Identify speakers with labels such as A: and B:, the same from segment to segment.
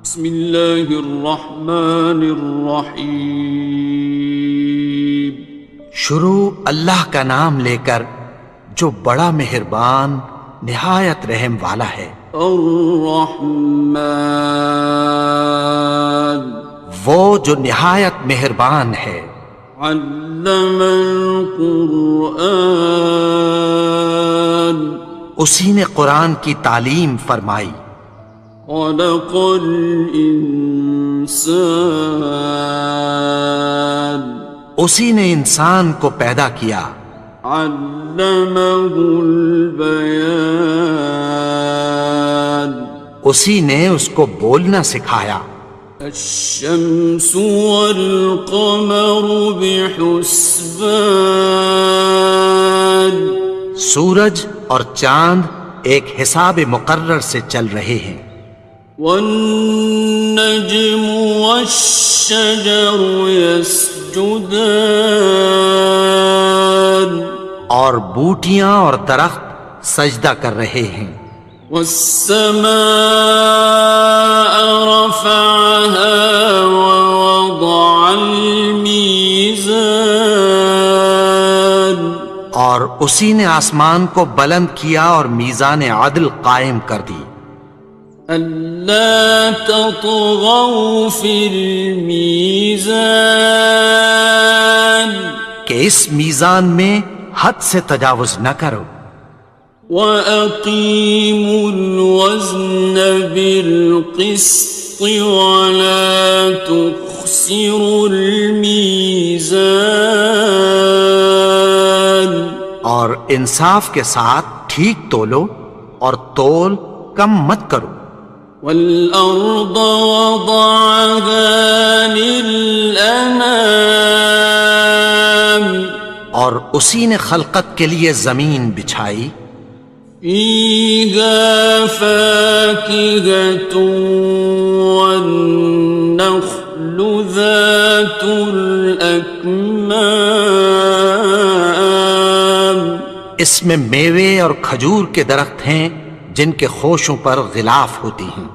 A: بسم اللہ الرحمن الرحیم۔
B: شروع اللہ کا نام لے کر جو بڑا مہربان نہایت رحم والا ہے۔
A: الرحمن،
B: وہ جو نہایت مہربان ہے۔
A: علم القرآن،
B: اسی نے قرآن کی تعلیم فرمائی۔
A: خلق الانسان،
B: اسی نے انسان کو پیدا کیا۔
A: علمہ البیان،
B: اسی نے اس کو بولنا سکھایا۔
A: الشمس والقمر بحسبان،
B: سورج اور چاند ایک حساب مقرر سے چل رہے ہیں۔
A: والنجم والشجر يسجدان،
B: اور بوٹیاں اور درخت سجدہ کر رہے ہیں۔
A: والسماء رفعها ووضع الميزان،
B: اور اسی نے آسمان کو بلند کیا اور میزان عدل قائم کر دی۔
A: ألا تطغوا في الميزان،
B: کہ اس میزان میں حد سے تجاوز نہ کرو۔
A: وَأَقِيمُوا الْوَزْنَ بِالْقِسْطِ وَلَا تُخْسِرُوا الْمِيزَانَ،
B: اور انصاف کے ساتھ ٹھیک تولو اور تول کم مت کرو۔
A: وَالْأَرْضَ وَضَعَهَا لِلْأَنَامِ،
B: اور اسی نے خلقت کے لیے زمین بچھائی۔
A: فِيهَا فَاكِهَةٌ وَالنَّخْلُ ذَاتُ الْأَكْمَامِ،
B: اس میں میوے اور کھجور کے درخت ہیں جن کے خوشوں پر غلاف ہوتی ہیں۔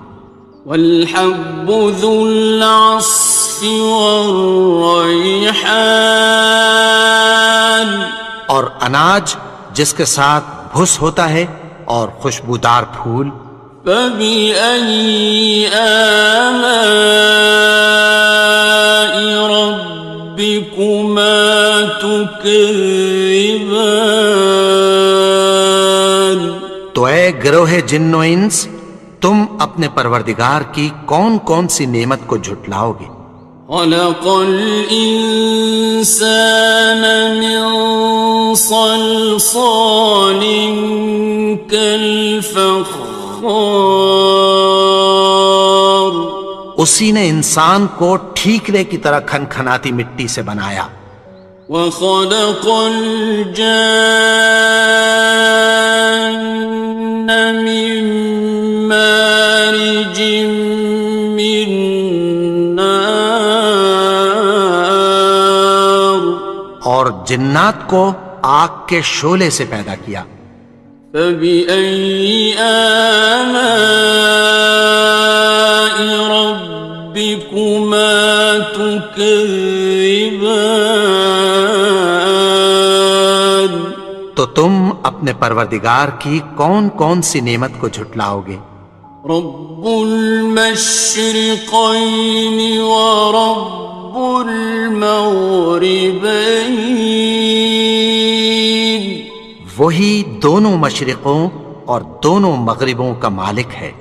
A: وَالْحَبُّ ذُو الْعَصْفِ وَالرَّيْحَانِ،
B: اور اناج جس کے ساتھ بھس ہوتا ہے اور خوشبودار پھول۔
A: فَبِأَيِّ آلَاءِ رَبِّكُمَا تُكَذِّبَانِ،
B: تو اے گروہ جن و انس، تم اپنے پروردگار کی کون کون سی نعمت کو جھٹلاؤ گے؟
A: خَلَقَ الْإِنسَانَ مِنْ صَلْصَالٍ كَالْفَخَّارِ،
B: اسی نے انسان کو ٹھیکرے کی طرح کھنکھناتی مٹی سے بنایا۔
A: وَخَلَقَ الْجَانَّ مِن مَّارِجٍ مِّن نَّارٍ،
B: اور جنات کو آگ کے شعلے سے پیدا کیا۔
A: فَبِأَيِّ آلَاءِ رَبِّكُمَا تُكَذِّبَانِ،
B: تو تم اپنے پروردگار کی کون کون سی نعمت کو جھٹلاؤ گے؟
A: رب المشرقین ورب المغربین،
B: وہی دونوں مشرقوں اور دونوں مغربوں کا مالک ہے۔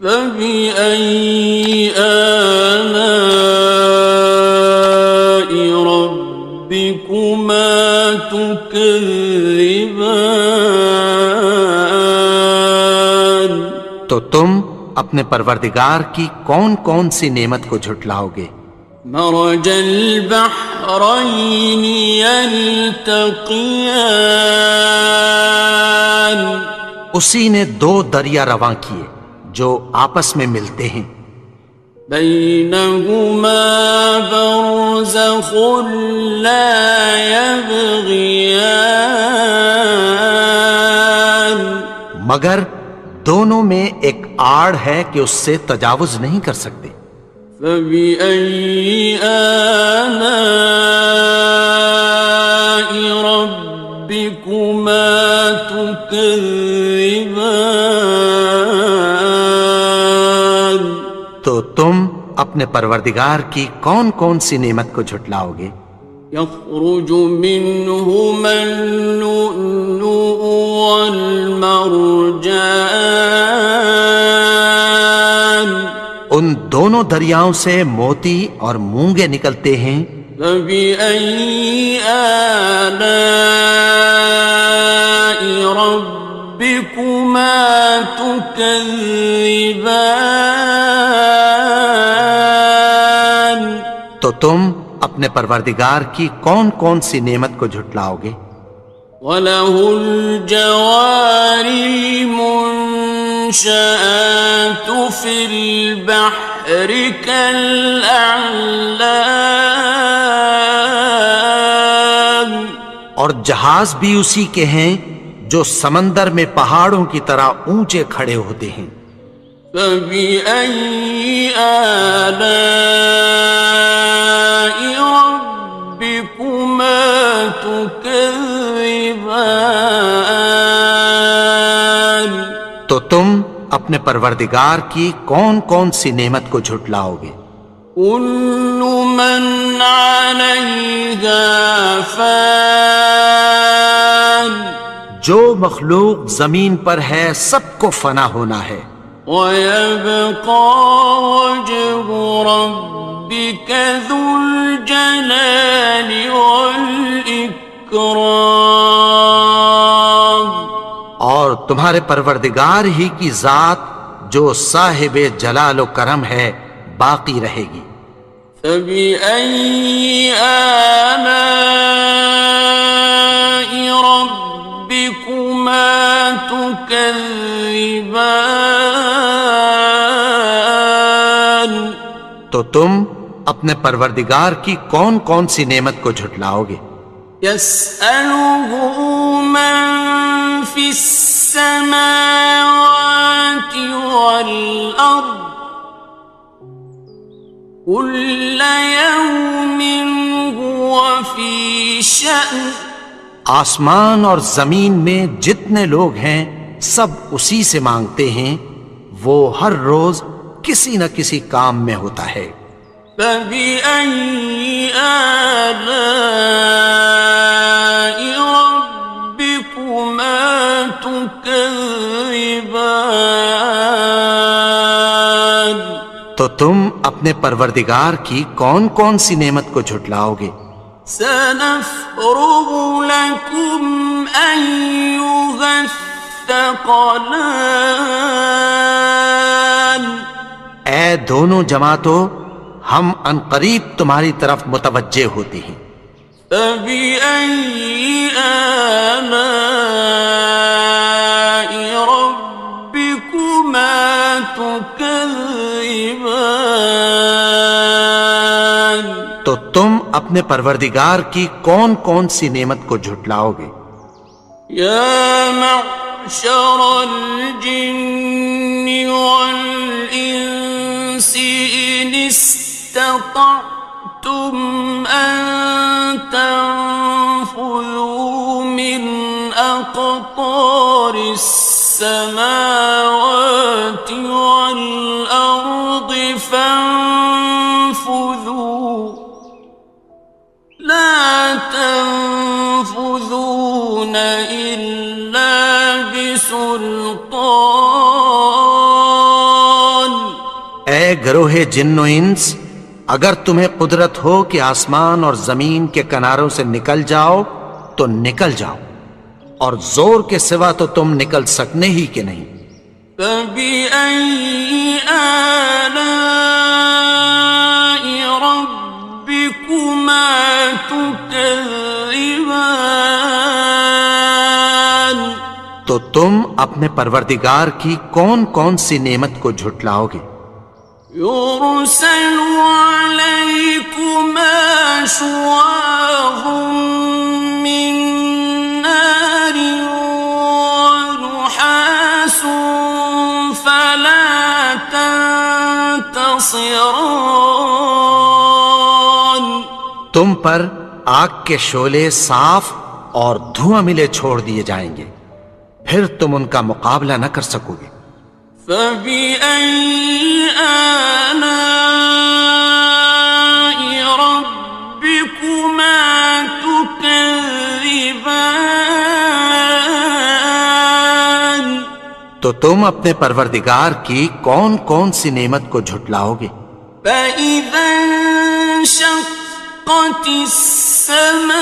A: فَبِأَيِّ آلَاءِ رَبِّكُمَا تُكَذِّبَانِ،
B: تو تم اپنے پروردگار کی کون کون سی نعمت کو جھٹلاؤ گے؟
A: مرج البحرین یلتقیان،
B: اسی نے دو دریا رواں کیے جو آپس میں ملتے ہیں۔
A: بینہما برزخ لا یبغیان،
B: مگر دونوں میں ایک آڑ ہے کہ اس سے تجاوز نہیں کر سکتے۔
A: فبأي آلاء ربكما تكذبان؟
B: تو تم اپنے پروردگار کی کون کون سی نعمت کو جھٹلاؤ گے؟
A: يخرج منهما اللؤلؤ والمرجان،
B: ان دونوں دریاؤں سے موتی اور مونگے نکلتے ہیں۔
A: فبأي آلاء ربكما تكذبان؟
B: تو تم اپنے پروردگار کی کون کون سی نعمت کو جھٹلاؤ گے؟
A: وَلَهُ الْجَوَارِ الْمُنشَآتُ فِي الْبَحْرِ كَالْأَعْلَامِ،
B: اور جہاز بھی اسی کے ہیں جو سمندر میں پہاڑوں کی طرح اونچے کھڑے ہوتے ہیں۔
A: فَبِأَيِّ آلَاءِ رَبِّكُمَا تُكَذِّبَانِ؟
B: تو تم اپنے پروردگار کی کون کون سی نعمت کو جھٹلاؤ گے؟
A: كُلُّ مَنْ عَلَيْهَا فَانٍ،
B: جو مخلوق زمین پر ہے سب کو فنا ہونا ہے۔
A: وَيَبْقَى وَجْهُ رَبِّكَ ذُو الْجَلَالِ وَالْإِكْرَامِ،
B: اور تمہارے پروردگار ہی کی ذات جو صاحب جلال و کرم ہے باقی رہے گی۔
A: فَبِأَيِّ آلَاءِ رَبِّكُمَا تُكَذِّبَانِ؟
B: تو تم اپنے پروردگار کی کون کون سی نعمت کو جھٹلاؤ گے؟
A: يَسْأَلُهُ مَن فِي السَّمَاوَاتِ وَالْأَرْضِ كُلَّ يَوْمٍ هُوَ فِي شَأْنٍ،
B: آسمان اور زمین میں جتنے لوگ ہیں سب اسی سے مانگتے ہیں، وہ ہر روز کسی نہ کسی کام میں ہوتا ہے۔
A: فَبِأَيِّ آلَاءِ رَبِّكُمَا تُكَذِّبَانِ؟
B: تو تم اپنے پروردگار کی کون کون سی نعمت کو جھٹلاؤ گے؟
A: سَنَفْرُغُ لَكُمْ أَيُّهَ الثَّقَلَانِ،
B: اے دونوں جماعتوں، ہم عنقریب تمہاری طرف متوجہ ہوتے ہیں۔
A: فَبِأَيِّ آلَاءِ رَبِّكُمَا تُكَذِّبَانِ؟
B: تو تم اپنے پروردگار کی کون کون سی نعمت کو جھٹلاؤ گے؟
A: يَا مَعْشَرَ الْجِنِّ وَالْإِنسِ إِنِ اسْتَطَعْتُمْ أَن تَنفُذُوا مِنْ أَقْطَارِ السَّمَاوَاتِ وَالْأَرْضِ فَانفُذُوا لَا تَنفُذُونَ إِلَّا بِسُلْطَانٍ۔
B: اے گروہ جن و انس، اگر تمہیں قدرت ہو کہ آسمان اور زمین کے کناروں سے نکل جاؤ تو نکل جاؤ، اور زور کے سوا تو تم نکل سکنے ہی کہ نہیں۔
A: فَبِأَيِّ آلَاءِ رَبِّكُمَا تُكَذِّبَانِ؟
B: تو تم اپنے پروردگار کی کون کون سی نعمت کو جھٹلاؤ گے؟
A: يُرْسَلُ عَلَيْكُمَا شُوَاظٌ مِّن نَّارٍ وَنُحَاسٌ فَلَا ينتصران
B: تم پر آگ کے شعلے صاف اور دھواں ملے چھوڑ دیے جائیں گے، پھر تم ان کا مقابلہ نہ کر سکو گے۔
A: فبأي آلاء ربكما تكذبان
B: تو تم اپنے پروردگار کی کون کون سی نعمت کو جھٹلاؤ گے؟
A: فإذا انشقت السماء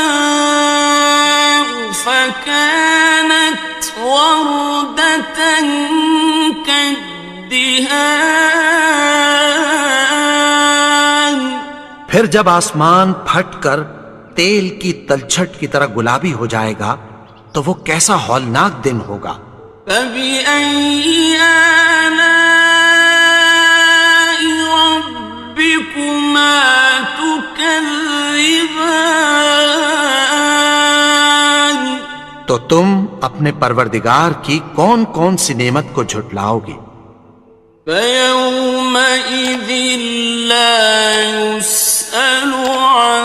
A: فكانت وردة كالدهان
B: پھر جب آسمان پھٹ کر تیل کی تلچھٹ کی طرح گلابی ہو جائے گا تو وہ کیسا ہولناک دن ہوگا۔
A: فبأي آلاء ربكما تكذبان
B: تو تم اپنے پروردگار کی کون کون سی نعمت کو جھٹلاؤ گے؟
A: فيومئذ لا يسأل عن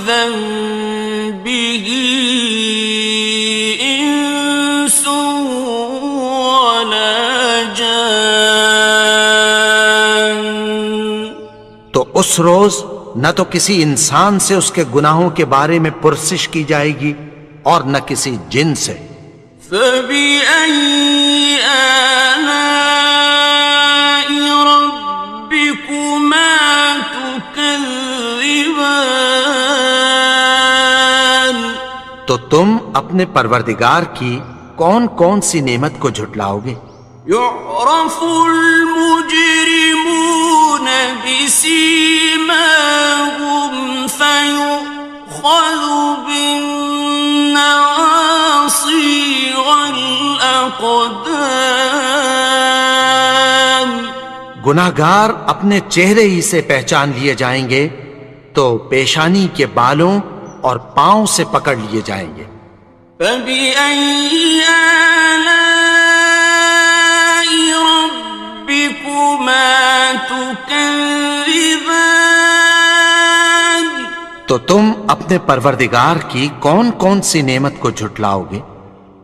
A: ذنبه إنس ولا جان
B: تو اس روز نہ تو کسی انسان سے اس کے گناہوں کے بارے میں پرسش کی جائے گی اور نہ کسی جن سے۔
A: فبأي آلاء ربكما تكذبان
B: تو تم اپنے پروردگار کی کون کون سی نعمت کو جھٹلاؤ گے؟
A: يعرف المجرمون بسيماهم فيؤخذ بالنواصي والأقدام
B: گناہگار اپنے چہرے ہی سے پہچان لیے جائیں گے تو پیشانی کے بالوں اور پاؤں سے پکڑ لیے جائیں گے۔
A: فبأي آلاء ربكما تكذبان
B: تو تم اپنے پروردگار کی کون کون سی نعمت کو جھٹلاؤ گے؟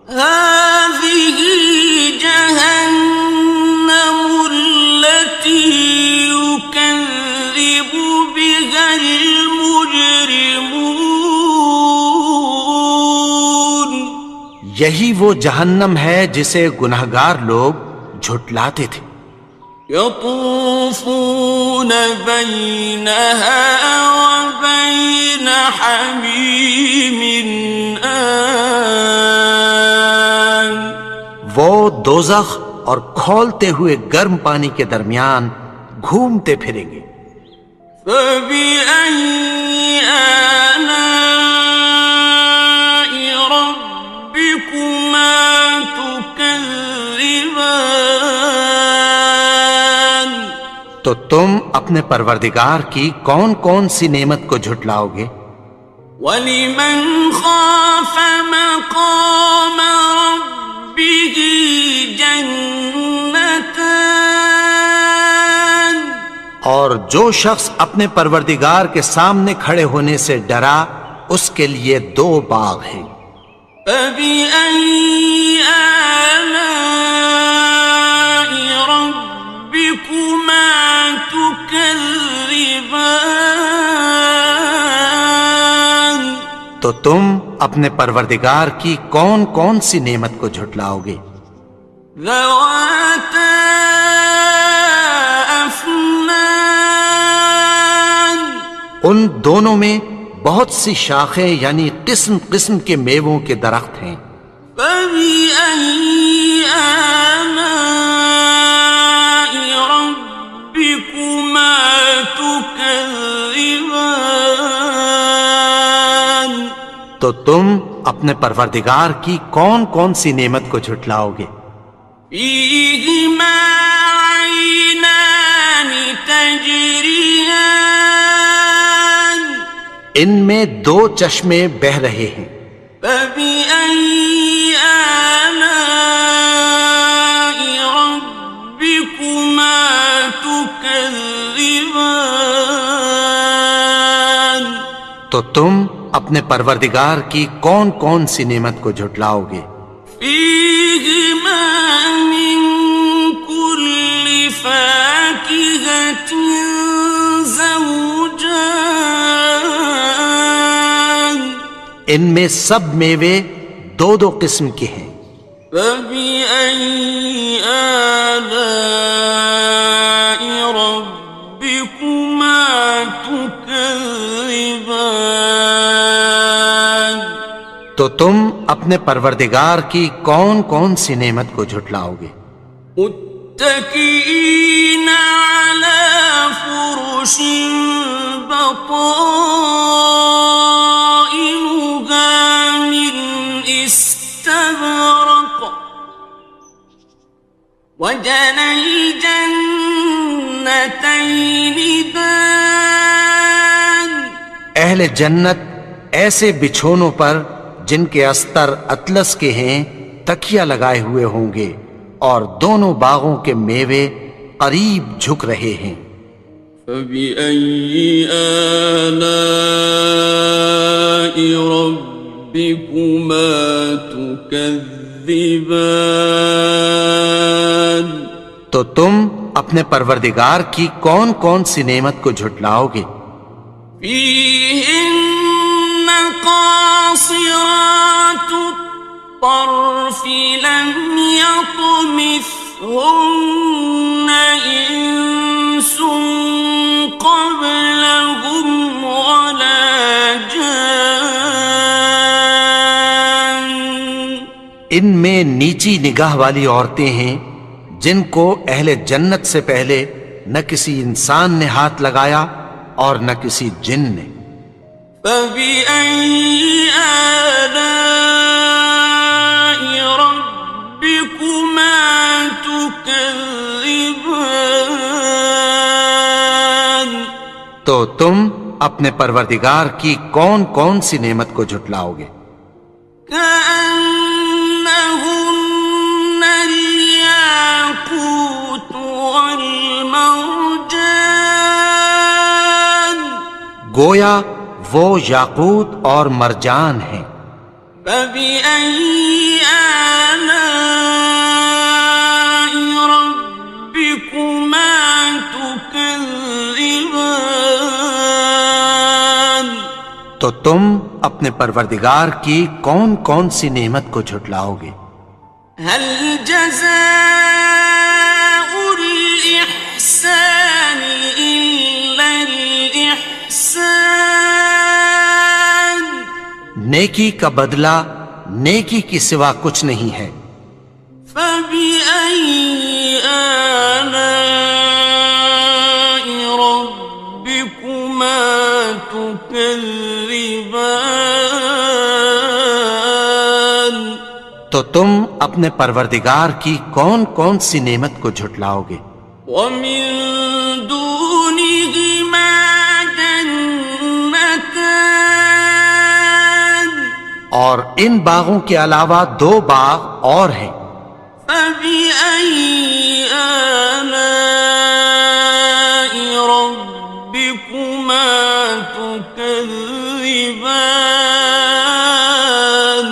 A: هذه جهنم التي يكذب بها المجرمون
B: یہی وہ جہنم ہے جسے گناہگار لوگ جھٹلاتے تھے۔
A: يطوفون بينها وبين حميم آن
B: وہ دوزخ اور کھولتے ہوئے گرم پانی کے درمیان گھومتے پھریں گے۔
A: فبأي آلاء ربكما تكذبان
B: تو تم اپنے پروردگار کی کون کون سی نعمت کو جھٹلاؤ گے؟
A: وَلِمَنْ خَافَ مَقَامَ رَبِّهِ جَنَّتَانِ
B: اور جو شخص اپنے پروردگار کے سامنے کھڑے ہونے سے ڈرا اس کے لیے دو باغ ہیں۔
A: فَبِأَيِّ آلَاءِ رَبِّكُمَا تُكَذِّبَانِ
B: تو تم اپنے پروردگار کی کون کون سی نعمت کو جھٹلاؤ گے؟
A: ذَوَاتَا أَفْنَانٍ
B: ان دونوں میں بہت سی شاخیں یعنی قسم قسم کے میووں کے درخت ہیں۔
A: فَبِأَيِّ آلَاءِ رَبِّكُمَا تُكَذِّبَانِ
B: تو تم اپنے پروردگار کی کون کون سی نعمت کو جھٹلاؤ گے؟
A: فِيهِمَا عَيْنَانِ تَجْرِيَانِ
B: ان میں دو چشمے بہہ رہے ہیں۔
A: فَبِأَيِّ آلَاءِ رَبِّكُمَا تُكَذِّبَانِ تكذبان
B: تو تم اپنے پروردگار کی کون کون سی نعمت کو جھٹلاؤ گے؟
A: فيهما من كل فاكهة زوجان
B: ان میں سب میوے دو دو قسم کے ہیں۔
A: فبأي آلاء ربكما تكذبان
B: تو تم اپنے پروردگار کی کون کون سی نعمت کو جھٹلاؤ گے؟
A: متكئين على فرش بطائنها من استبرق وجنى الجنتين دان
B: اہل جنت ایسے بچھونوں پر جن کے استر اطلس کے ہیں تکیہ لگائے ہوئے ہوں گے، اور دونوں باغوں کے میوے قریب جھک رہے ہیں۔
A: فبأي آلاء ربكما تكذبان
B: تو تم اپنے پروردگار کی کون کون سی نعمت کو جھٹلاؤ گے؟
A: فيهن قاصرات الطرف لم يطمثهن إنس قبلهم ولا جان
B: ان میں نیچی نگاہ والی عورتیں ہیں جن کو اہل جنت سے پہلے نہ کسی انسان نے ہاتھ لگایا اور نہ کسی جن نے۔
A: فبأي آلاء ربكما تكذبان
B: تو تم اپنے پروردگار کی کون کون سی نعمت کو جھٹلاؤ گے؟
A: كأنهن الياقوت والمرجان
B: گویا وہ یاقوت اور مرجان ہیں۔
A: فبأي آلاء ربكما تكذبان
B: تو تم اپنے پروردگار کی کون کون سی نعمت کو جھٹلاؤ گے؟
A: هل جزاء الإحسان إلا الإحسان
B: نیکی کا بدلہ نیکی کی سوا کچھ نہیں ہے۔
A: فبأي آلاء ربكما تكذبان
B: تو تم اپنے پروردگار کی کون کون سی نعمت کو جھٹلاؤ گے؟
A: ومن دونهما جنتان
B: اور ان باغوں کے علاوہ دو باغ اور ہیں۔
A: فبأي آلاء ربكما تكذبان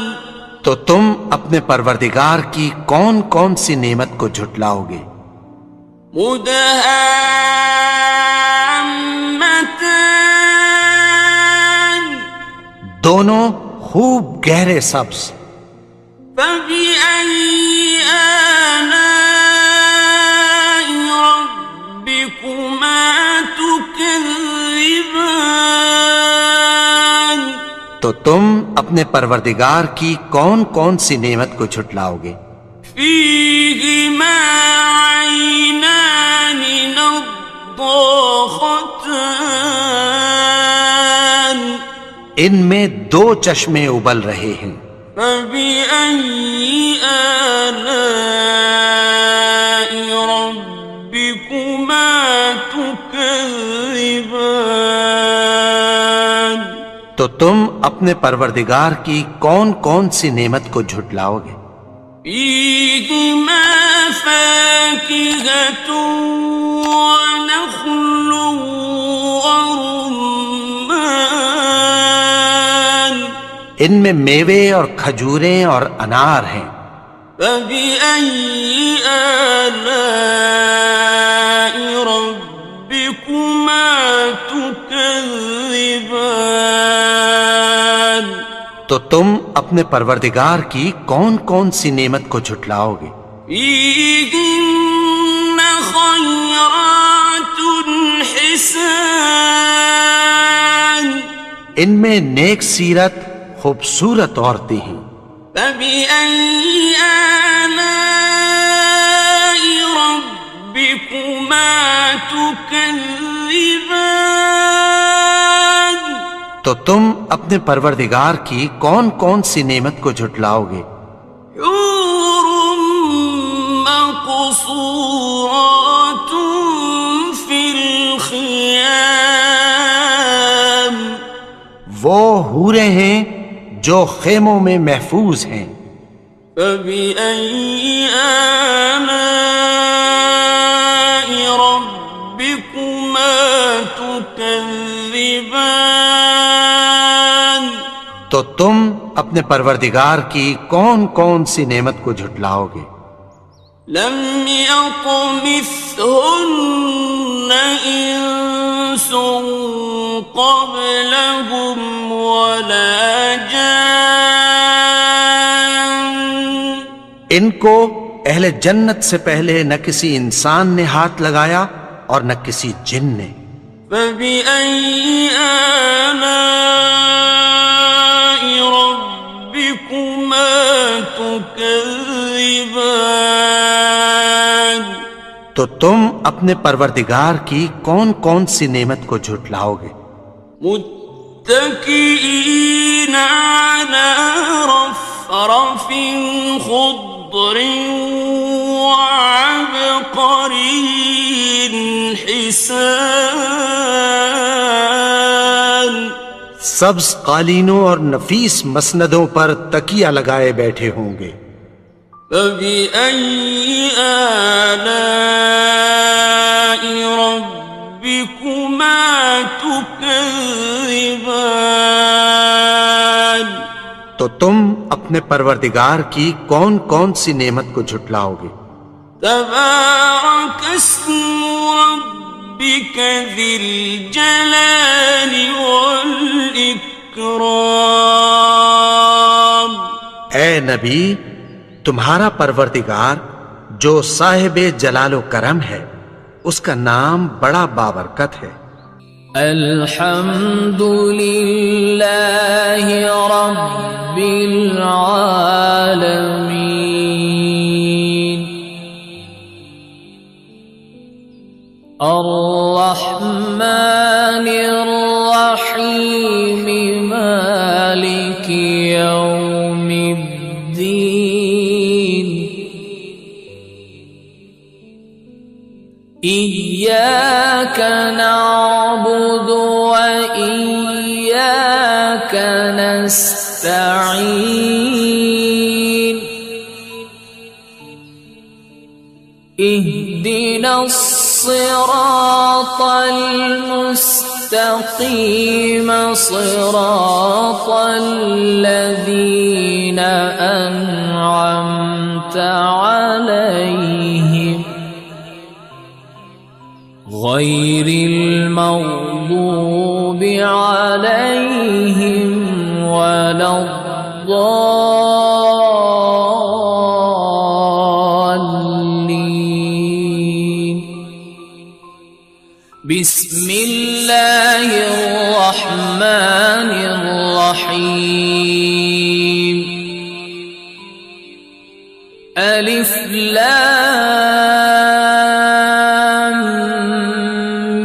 B: تو تم اپنے پروردگار کی کون کون سی نعمت کو جھٹلاؤ گے؟
A: مدهامتان
B: دونوں خوب گہرے سبز۔
A: فبأي آلاء ربكما تكذبان
B: تو تم اپنے پروردگار کی کون کون سی نعمت کو جھٹلاؤ گے؟
A: فيهما عينان نضاختان
B: ان میں دو چشمے ابل رہے ہیں۔
A: فبأي آلاء ربكما تكذبان
B: تو تم اپنے پروردگار کی کون کون سی نعمت کو جھٹلاؤ گے؟
A: فيهما فاكهة ونخل
B: ان میں میوے اور کھجوریں اور انار ہیں۔
A: فبأي آلاء ربكما تكذبان؟
B: تو تم اپنے پروردگار کی کون کون سی نعمت کو جھٹلاؤ گے؟
A: فيهن خيرات حسان،
B: ان میں نیک سیرت خوبصورت عورتیں ہیں۔
A: فبأي آلاء ربكما تكذبان؟
B: تو تم اپنے پروردگار کی کون کون سی نعمت کو جھٹلاؤ گے؟
A: حور مقصورات في الخيام،
B: وہ حوریں ہیں جو خیموں میں محفوظ ہیں۔
A: فبأي آلاء ربكما تكذبان؟
B: تو تم اپنے پروردگار کی کون کون سی نعمت کو جھٹلاؤ گے؟
A: لم يطمثهن إنس قبلهم ولا جان،
B: ان کو اہل جنت سے پہلے نہ کسی انسان نے ہاتھ لگایا اور نہ کسی جن نے۔
A: فبأي آلاء ربكما تكذبان؟
B: تو تم اپنے پروردگار کی کون کون سی نعمت کو جھٹلاؤ گے؟
A: متكئين على رفرف خضر وعبقري حسان،
B: سبز قالینوں اور نفیس مسندوں پر تکیہ لگائے بیٹھے ہوں گے۔
A: فبأي آلاء ربكما تكذبان؟
B: تو تم اپنے پروردگار کی کون کون سی نعمت کو جھٹلاؤ گے؟
A: تبارك اسم ربك ذي الجلال والإكرام۔
B: اے نبی، تمہارا پروردگار جو صاحب جلال و کرم ہے، اس کا نام بڑا بابرکت ہے۔
C: الحمد للہ رب العالمین، الرحمن الرحیم، مالک یوم الدین، إياك نعبد وإياك نستعين، اهدنا الصراط المستقيم، صراط الذين أنعمت عليهم غير المغضوب عليهم ولا الضالين۔ بسم الله الرحمن الرحيم، ألف لام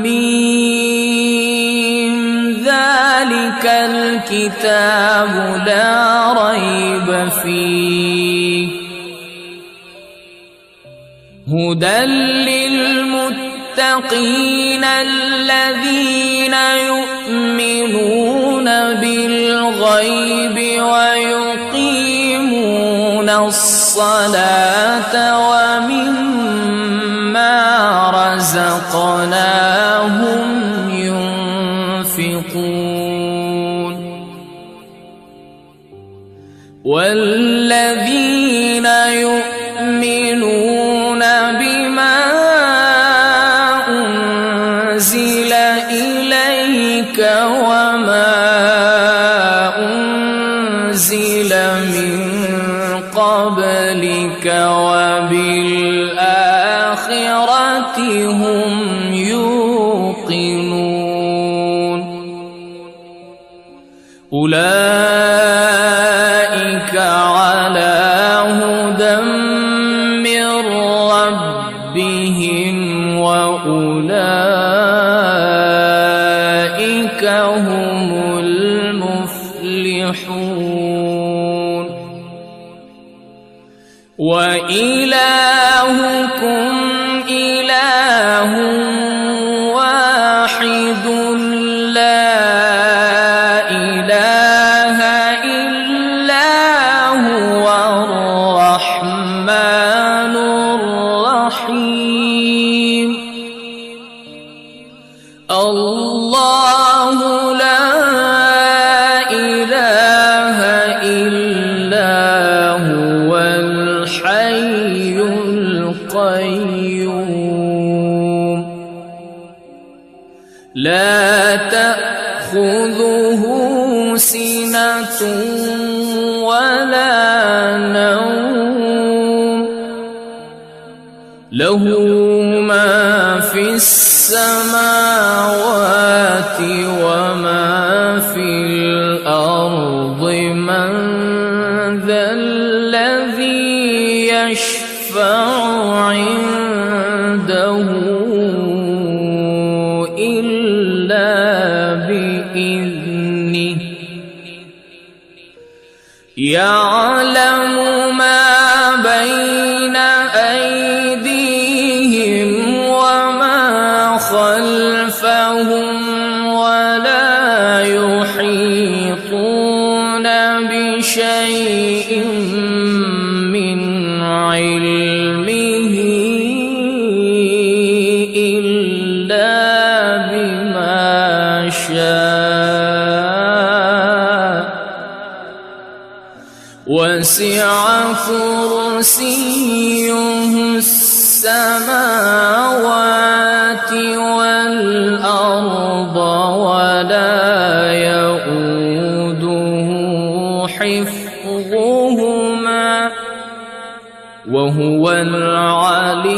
C: ميم، ذلك الكتاب لا ريب فيه، هدى للمتقين الذين يؤمنون بالغيب ويقيمون الصلاة ومما رزقناهم ينفقون۔ والذين يؤمنون بما أنزل إليك وما أنزل من قبلك وبالآخرة هم يوقنون أولئك على هدى من ربهم وأولئك هم المفلحون وإلهكم إله واحد لا إله إلا هو الرحمن الرحيم الله لا إله إلا هو الحي القيوم لا تأخذه سنة ولا نوم له ما في السماوات وما في الأرض من ذا الذي يشفع عنده إلا بإذنه يعلم ما بين أيديهم وما خلفهم ولا يحيطون بشيء من علمه إلا بما شاء وسع كرسيه السماوات والأرض ولا يؤوده حفظهما وهو العلي